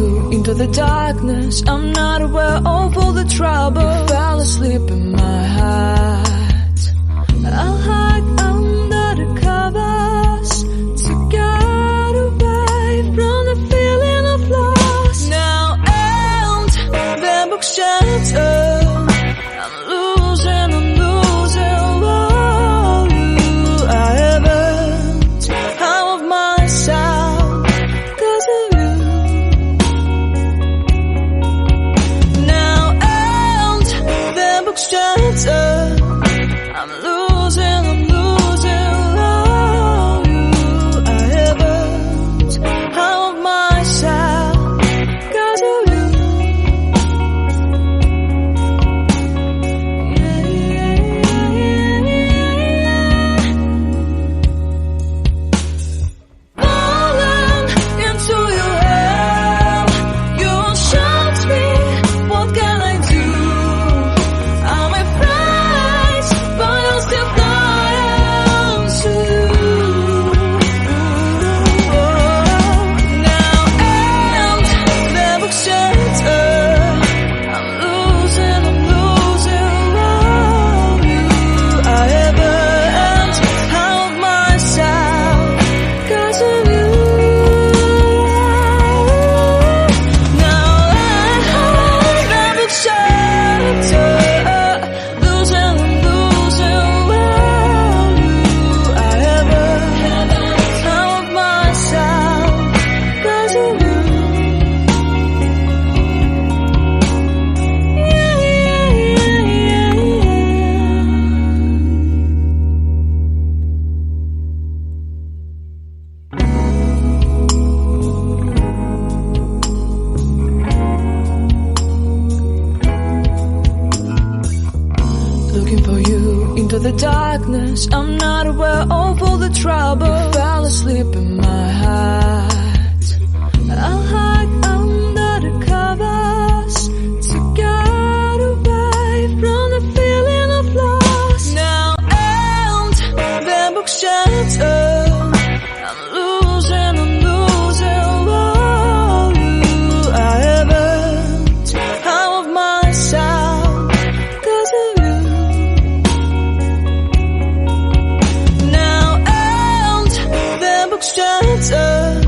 you into the darkness. I'm not aware of all the trouble. Fell asleep in my heart. I'll hide under the covers to get away from the feeling of loss. Now and the book shattered. I'm losing all you I haven't. How of myself 'cause of you. Now and the book shattered. I'm losing all you I haven't. How of myself 'cause of you. Falling into your hell, you shot me. What can I do? I'm afraid, but I'll still fly to you. Now and the book shattered. I'm losing all you I haven't. How of myself 'cause of you. Now and the book shattered. Losing all you I haven't. How of myself 'cause of you. Looking for you into the darkness. I'm not aware of all the trouble. Fell asleep in my heart. I'll hide under the covers to get away from the feeling of loss. Now and the book shattered. I'm losing all you I haven't. How of myself 'cause of you. Now and the book shattered.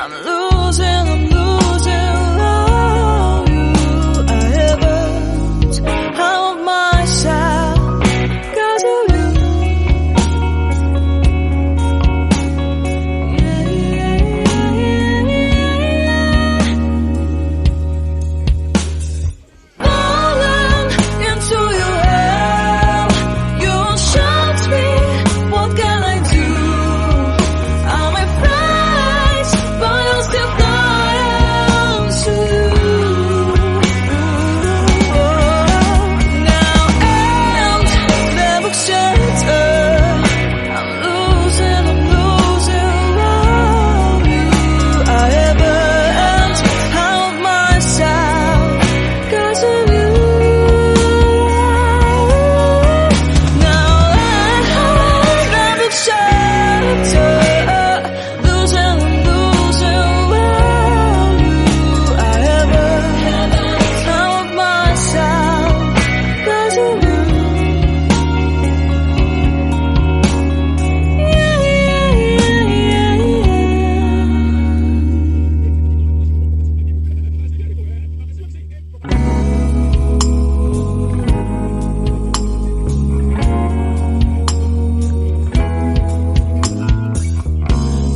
I'm losing all you I haven't. How of myself 'cause of you. Falling into your hell, you shot me. What can I do? I'm afraid, but I'll still fly to you. Now and the book shattered. I'm losing all you I haven't. How of myself 'cause of you. Now and the book shattered. Losing all you I haven't. How of myself 'cause of you.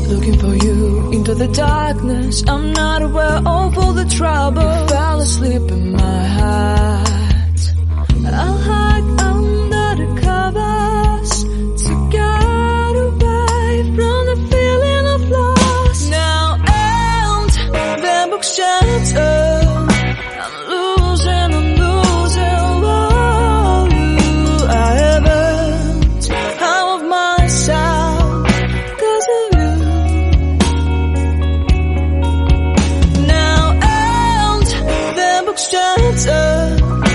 Looking for you into the darkness. I'm not aware of all the trouble. Fell asleep in my heart. I'll hide under the covers to get away from the feeling of loss. Now and the book shattered. I'm losing all you I haven't. How of myself 'cause of you. Now and the book shattered.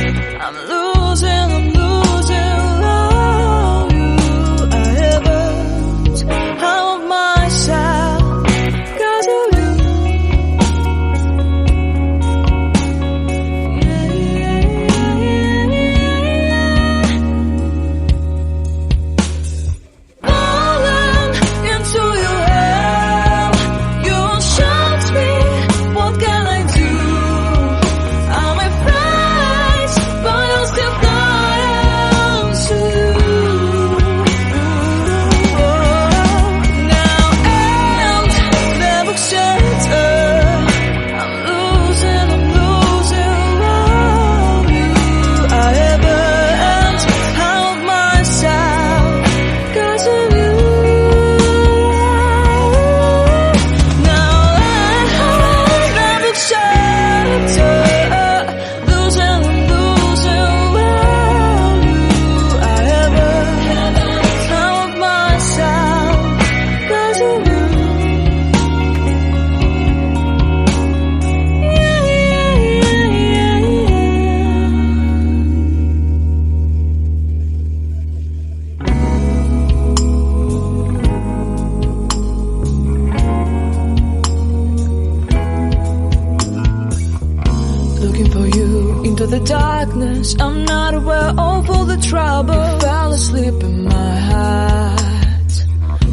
darkness, I'm not aware of all the trouble. Fell asleep in my heart.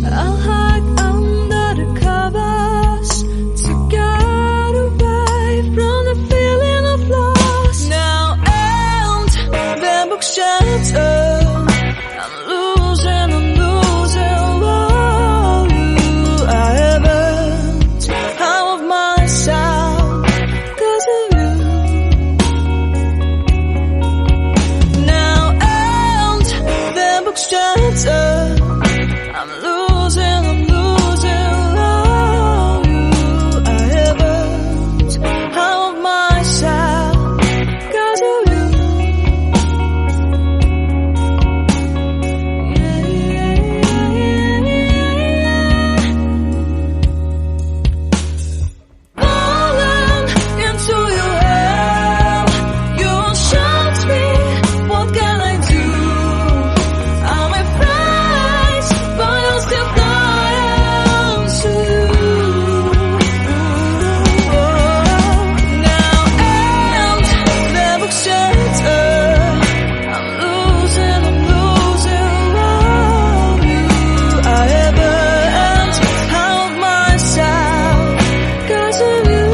I'll hide under the covers to get away from the feeling of loss. Now and the book shattered. I'm losing all you I haven't. How of myself 'cause of you. Now and the book shattered. I'm losing all you I haven't. How of myself 'cause of you. Falling into your hell, you shot me. What can I do? I'm afraid, but I'll still fly to you. Now and the book shattered. I'm losing all you I haven't. How of myself 'cause of you.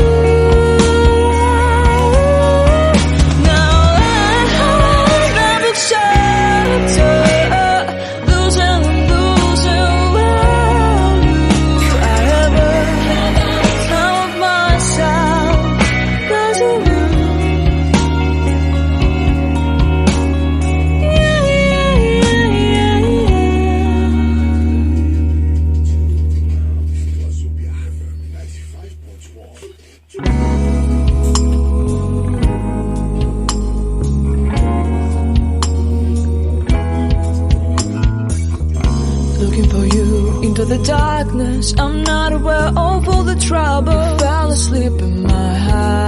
Now and the book shattered. Losing all you I haven't. How of myself 'cause of you. Looking for you into the darkness, I'm not aware of all the trouble. Fell asleep in my heart.